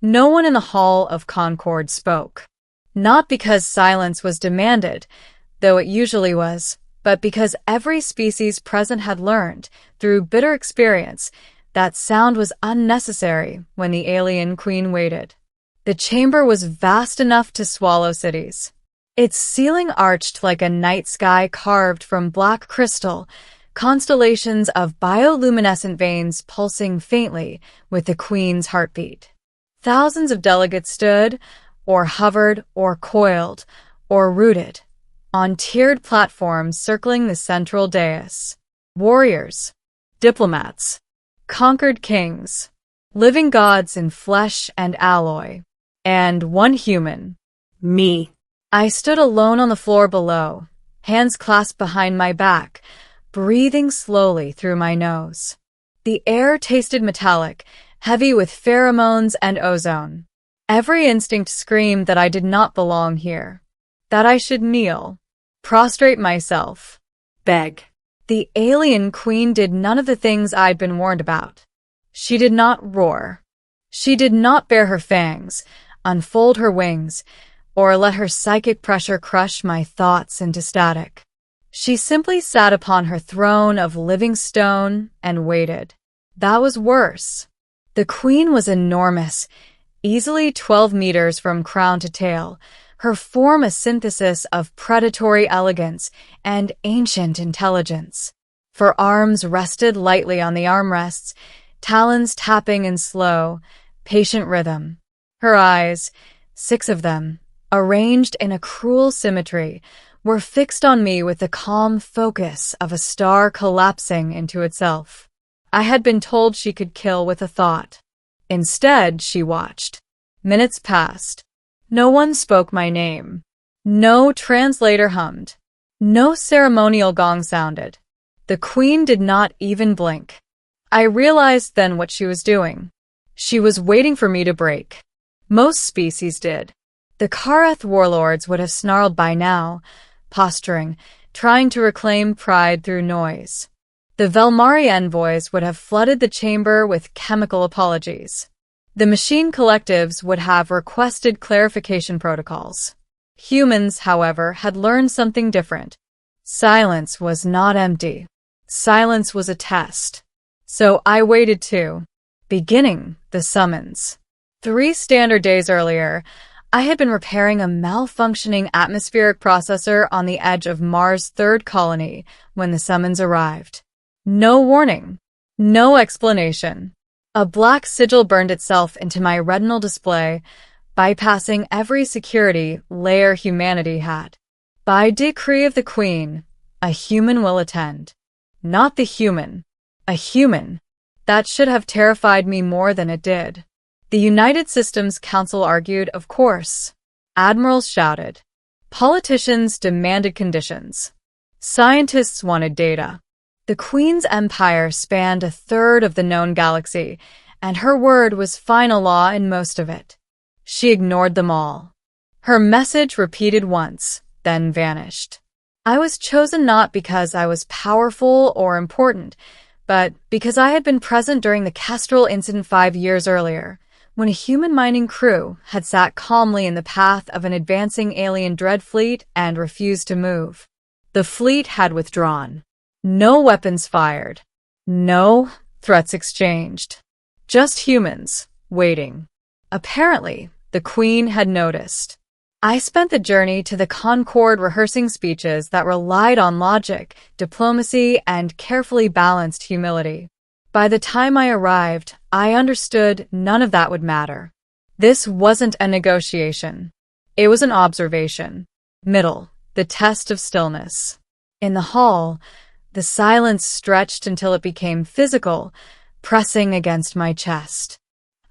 No one in the Hall of Concord spoke. Not because silence was demanded, though it usually was, but because every species present had learned, through bitter experience, that sound was unnecessary when the alien queen waited. The chamber was vast enough to swallow cities. Its ceiling arched like a night sky carved from black crystal, constellations of bioluminescent veins pulsing faintly with the queen's heartbeat. Thousands of delegates stood, or hovered, or coiled, or rooted, on tiered platforms circling the central dais. Warriors, diplomats, conquered kings, living gods in flesh and alloy, and one human, me. I stood alone on the floor below, hands clasped behind my back, breathing slowly through my nose. The air tasted metallic, heavy with pheromones and ozone. Every instinct screamed that I did not belong here, that I should kneel, prostrate myself, beg. The alien queen did none of the things I'd been warned about. She did not roar. She did not bare her fangs, unfold her wings, or let her psychic pressure crush my thoughts into static. She simply sat upon her throne of living stone and waited. That was worse. The queen was enormous, easily 12 meters from crown to tail, her form a synthesis of predatory elegance and ancient intelligence. Her arms rested lightly on the armrests, talons tapping in slow, patient rhythm. Her eyes, 6 of them, arranged in a cruel symmetry, were fixed on me with the calm focus of a star collapsing into itself. I had been told she could kill with a thought. Instead, she watched. Minutes passed. No one spoke my name. No translator hummed. No ceremonial gong sounded. The queen did not even blink. I realized then what she was doing. She was waiting for me to break. Most species did. The Kareth warlords would have snarled by now, posturing, trying to reclaim pride through noise. The Velmari envoys would have flooded the chamber with chemical apologies. The machine collectives would have requested clarification protocols. Humans, however, had learned something different. Silence was not empty. Silence was a test. So I waited too, beginning the summons. 3 standard days earlier, I had been repairing a malfunctioning atmospheric processor on the edge of Mars' 3rd colony when the summons arrived. No warning. No explanation. A black sigil burned itself into my retinal display, bypassing every security layer humanity had. By decree of the Queen, a human will attend. Not the human. A human. That should have terrified me more than it did. The United Systems Council argued, of course. Admirals shouted. Politicians demanded conditions. Scientists wanted data. The Queen's empire spanned 1/3 of the known galaxy, and her word was final law in most of it. She ignored them all. Her message repeated once, then vanished. I was chosen not because I was powerful or important, but because I had been present during the Kestrel incident 5 years earlier, when a human mining crew had sat calmly in the path of an advancing alien dread fleet and refused to move. The fleet had withdrawn. No weapons fired. No threats exchanged. Just humans, waiting. Apparently, the Queen had noticed. I spent the journey to the Concord rehearsing speeches that relied on logic, diplomacy, and carefully balanced humility. By the time I arrived, I understood none of that would matter. This wasn't a negotiation. It was an observation. Middle, the test of stillness. In the hall, the silence stretched until it became physical, pressing against my chest.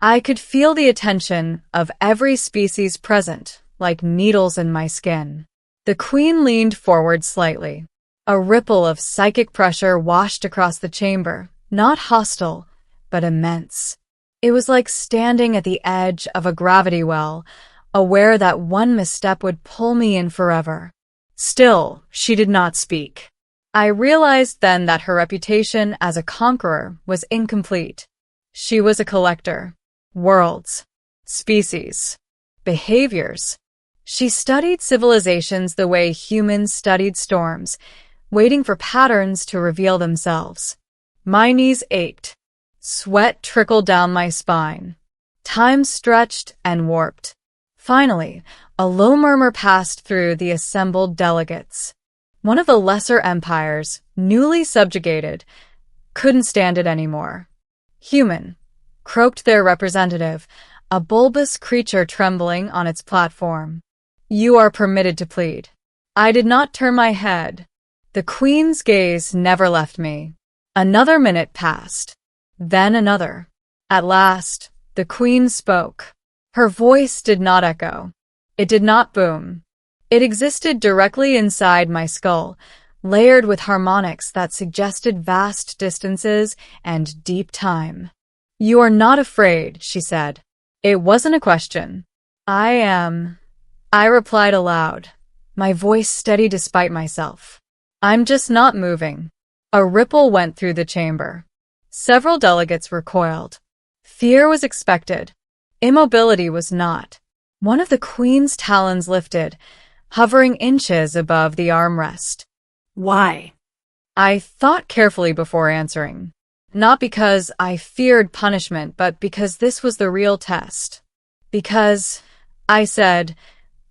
I could feel the attention of every species present, like needles in my skin. The Queen leaned forward slightly. A ripple of psychic pressure washed across the chamber, not hostile, but immense. It was like standing at the edge of a gravity well, aware that one misstep would pull me in forever. Still, she did not speak. I realized then that her reputation as a conqueror was incomplete. She was a collector. Worlds. species, behaviors. She studied civilizations the way humans studied storms, waiting for patterns to reveal themselves. My knees ached. Sweat trickled down my spine. Time stretched and warped. Finally, a low murmur passed through the assembled delegates. One of the lesser empires, newly subjugated, couldn't stand it anymore. Human, croaked their representative, a bulbous creature trembling on its platform. You are permitted to plead. I did not turn my head. The Queen's gaze never left me. Another minute passed. Then another. At last, the Queen spoke. Her voice did not echo. It did not boom. It existed directly inside my skull, layered with harmonics that suggested vast distances and deep time. You are not afraid, she said. It wasn't a question. I am. I replied aloud, my voice steady despite myself. I'm just not moving. A ripple went through the chamber. Several delegates recoiled. Fear was expected. Immobility was not. One of the Queen's talons lifted, hovering inches above the armrest. Why? I thought carefully before answering. Not because I feared punishment, but because this was the real test. Because, I said,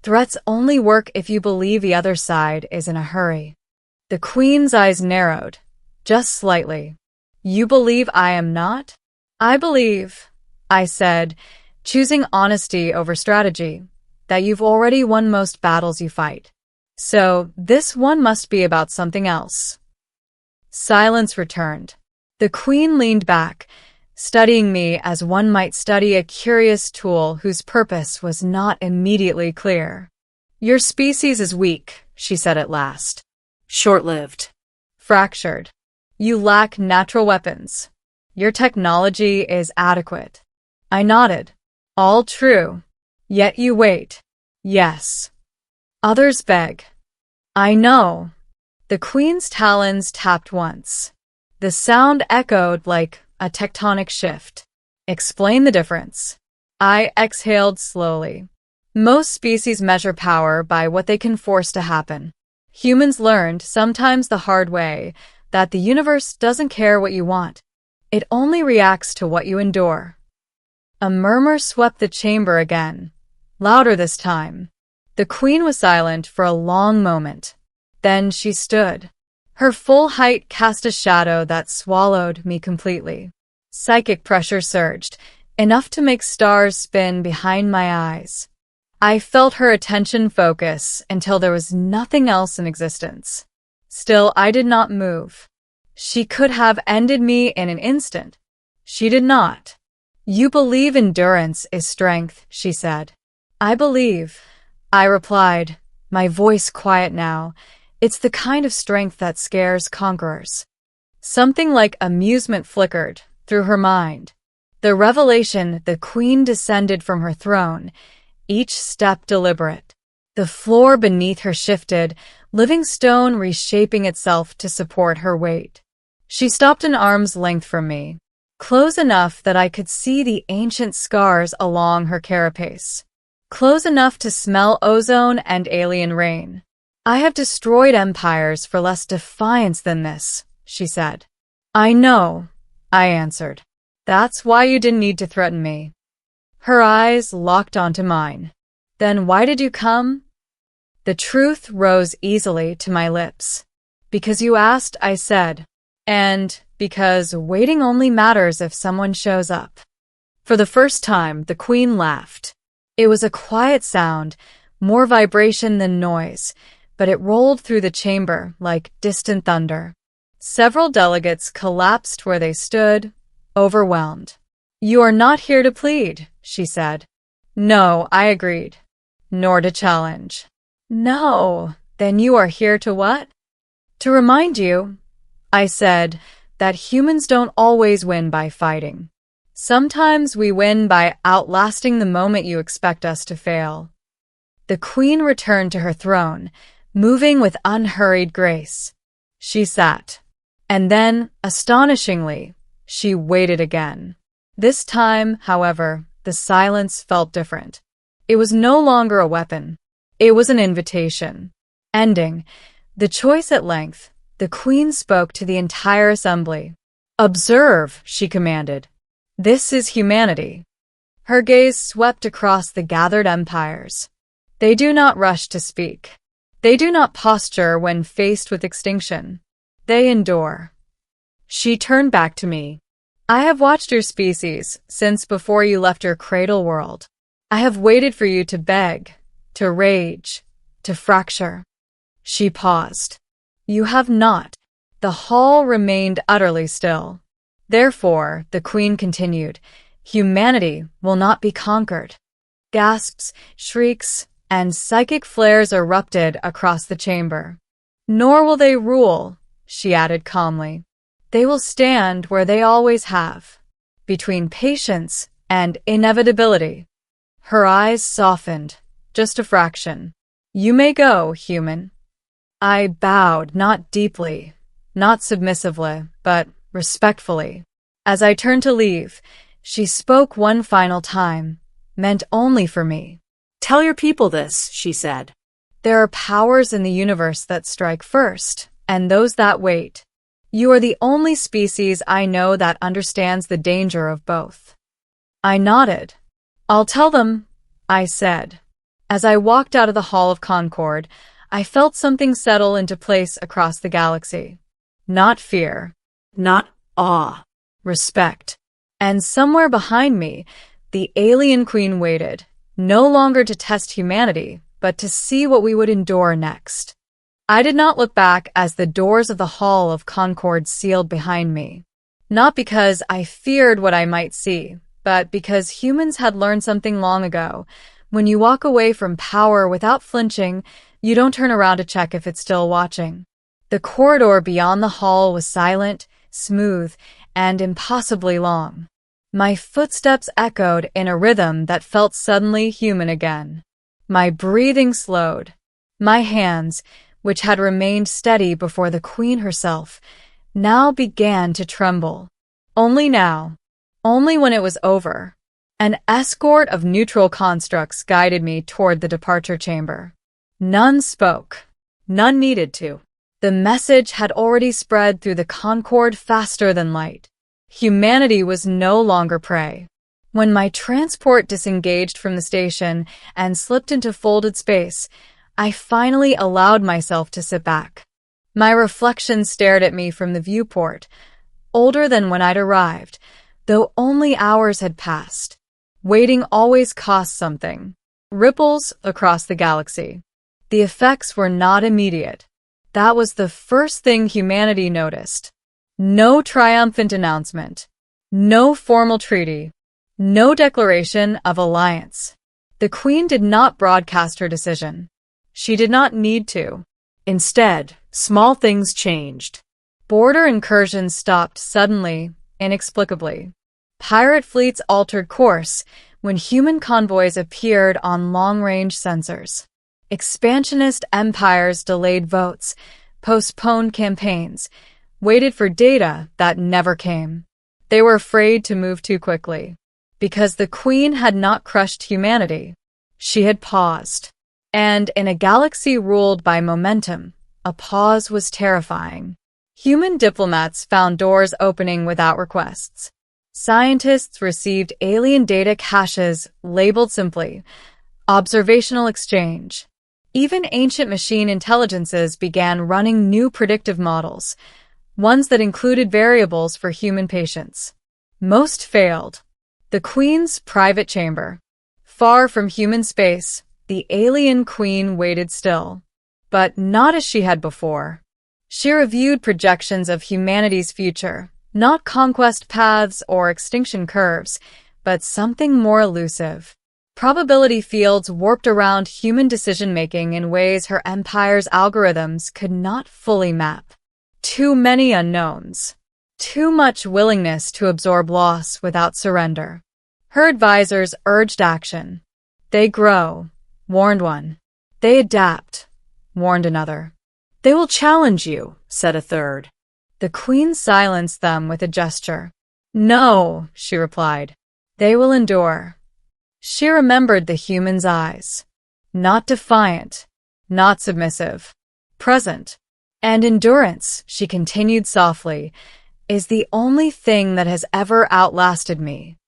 threats only work if you believe the other side is in a hurry. The Queen's eyes narrowed, just slightly. You believe I am not? I believe, I said, choosing honesty over strategy, that you've already won most battles you fight. So, this one must be about something else. Silence returned. The Queen leaned back, studying me as one might study a curious tool whose purpose was not immediately clear. Your species is weak, she said at last. Short-lived. Fractured. You lack natural weapons. Your technology is adequate. I nodded. All true. Yet you wait. Yes. Others beg. I know. The Queen's talons tapped once. The sound echoed like a tectonic shift. Explain the difference. I exhaled slowly. Most species measure power by what they can force to happen. Humans learned, sometimes the hard way, that the universe doesn't care what you want. It only reacts to what you endure. A murmur swept the chamber again, louder this time. The Queen was silent for a long moment. Then she stood. Her full height cast a shadow that swallowed me completely. Psychic pressure surged, enough to make stars spin behind my eyes. I felt her attention focus until there was nothing else in existence. Still, I did not move. She could have ended me in an instant. She did not. You believe endurance is strength, she said. I believe, I replied, my voice quiet now. It's the kind of strength that scares conquerors. Something like amusement flickered through her mind. The revelation the Queen descended from her throne, each step deliberate. The floor beneath her shifted, living stone reshaping itself to support her weight. She stopped an arm's length from me, close enough that I could see the ancient scars along her carapace, close enough to smell ozone and alien rain. I have destroyed empires for less defiance than this, she said. I know, I answered. That's why you didn't need to threaten me. Her eyes locked onto mine. Then why did you come? The truth rose easily to my lips. Because you asked, I said. And because waiting only matters if someone shows up. For the first time, the Queen laughed. It was a quiet sound, more vibration than noise, but it rolled through the chamber like distant thunder. Several delegates collapsed where they stood, overwhelmed. You are not here to plead, she said. No, I agreed. Nor to challenge. No, then you are here to what? To remind you, I said, that humans don't always win by fighting. Sometimes we win by outlasting the moment you expect us to fail. The Queen returned to her throne, moving with unhurried grace. She sat. And then, astonishingly, she waited again. This time, however, the silence felt different. It was no longer a weapon. It was an invitation. Ending the choice at length, the Queen spoke to the entire assembly. "Observe," she commanded. "This is humanity." Her gaze swept across the gathered empires. They do not rush to speak. They do not posture when faced with extinction. They endure. She turned back to me. "I have watched your species since before you left your cradle world. I have waited for you to beg, to rage, to fracture." She paused. "You have not." The hall remained utterly still. "Therefore," the Queen continued, "humanity will not be conquered." Gasps, shrieks, and psychic flares erupted across the chamber. "Nor will they rule," she added calmly. "They will stand where they always have, between patience and inevitability." Her eyes softened, just a fraction. "You may go, human." I bowed, not deeply, not submissively, but respectfully. As I turned to leave, she spoke one final time, meant only for me. "Tell your people this," she said. "There are powers in the universe that strike first, and those that wait. You are the only species I know that understands the danger of both." I nodded. "I'll tell them," I said. As I walked out of the Hall of Concord, I felt something settle into place across the galaxy. Not fear. Not awe. Respect. And somewhere behind me, the alien Queen waited, no longer to test humanity, but to see what we would endure next. I did not look back as the doors of the Hall of Concord sealed behind me. Not because I feared what I might see, but because humans had learned something long ago. When you walk away from power without flinching, you don't turn around to check if it's still watching. The corridor beyond the hall was silent, smooth, and impossibly long. My footsteps echoed in a rhythm that felt suddenly human again. My breathing slowed. My hands, which had remained steady before the Queen herself, now began to tremble. Only now. Only when it was over. An escort of neutral constructs guided me toward the departure chamber. None spoke. None needed to. The message had already spread through the Concord faster than light. Humanity was no longer prey. When my transport disengaged from the station and slipped into folded space, I finally allowed myself to sit back. My reflection stared at me from the viewport, older than when I'd arrived, though only hours had passed. Waiting always costs something. Ripples across the galaxy. The effects were not immediate. That was the first thing humanity noticed. No triumphant announcement. No formal treaty. No declaration of alliance. The Queen did not broadcast her decision. She did not need to. Instead, small things changed. Border incursions stopped suddenly, inexplicably. Pirate fleets altered course when human convoys appeared on long-range sensors. Expansionist empires delayed votes, postponed campaigns, waited for data that never came. They were afraid to move too quickly. Because the Queen had not crushed humanity. She had paused. And in a galaxy ruled by momentum, a pause was terrifying. Human diplomats found doors opening without requests. Scientists received alien data caches labeled simply, observational exchange. Even ancient machine intelligences began running new predictive models, ones that included variables for human patience. Most failed. The Queen's private chamber. Far from human space, the alien Queen waited still. But not as she had before. She reviewed projections of humanity's future, not conquest paths or extinction curves, but something more elusive. Probability fields warped around human decision-making in ways her empire's algorithms could not fully map. Too many unknowns. Too much willingness to absorb loss without surrender. Her advisors urged action. They grow, warned one. They adapt, warned another. "They will challenge you," said a third. The Queen silenced them with a gesture. "No," she replied. "They will endure. She remembered the human's eyes. Not defiant, not submissive, present. And endurance, she continued softly, is the only thing that has ever outlasted me.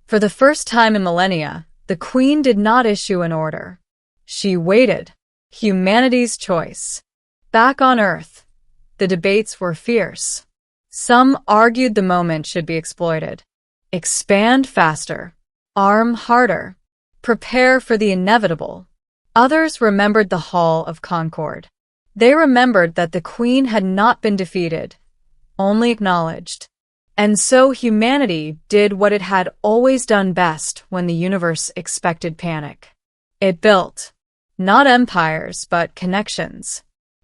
For the first time in millennia, the Queen did not issue an order. She waited. Humanity's choice. Back on Earth, the debates were fierce. Some argued the moment should be exploited. Expand faster. Arm harder. Prepare for the inevitable. Others remembered the Hall of Concord. They remembered that the Queen had not been defeated, only acknowledged. And so humanity did what it had always done best when the universe expected panic. It built. Not empires, but connections.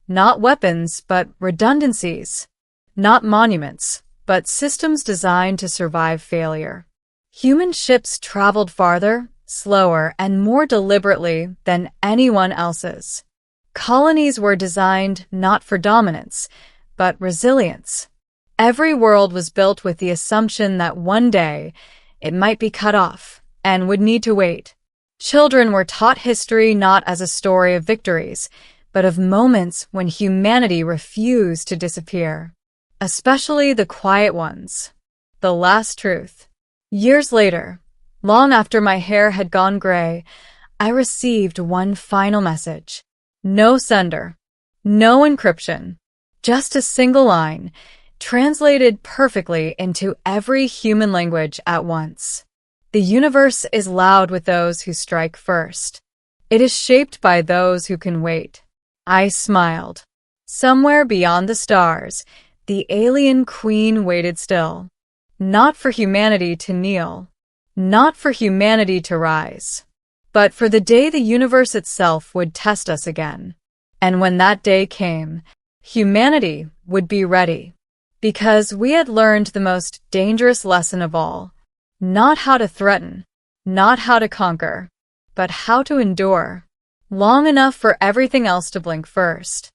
Not weapons, but redundancies. Not monuments, but systems designed to survive failure. Human ships traveled farther, slower, and more deliberately than anyone else's. Colonies were designed not for dominance, but resilience. Every world was built with the assumption that one day it might be cut off and would need to wait. Children were taught history not as a story of victories, but of moments when humanity refused to disappear. Especially the quiet ones. The last truth. Years later, long after my hair had gone gray, I received one final message. No sender. No encryption. Just a single line, translated perfectly into every human language at once. The universe is loud with those who strike first. It is shaped by those who can wait. I smiled. Somewhere beyond the stars, the alien queen waited still. Not for humanity to kneel. Not for humanity to rise. But for the day the universe itself would test us again. And when that day came, humanity would be ready. Because we had learned the most dangerous lesson of all. Not how to threaten, not how to conquer, but how to endure. Long enough for everything else to blink first.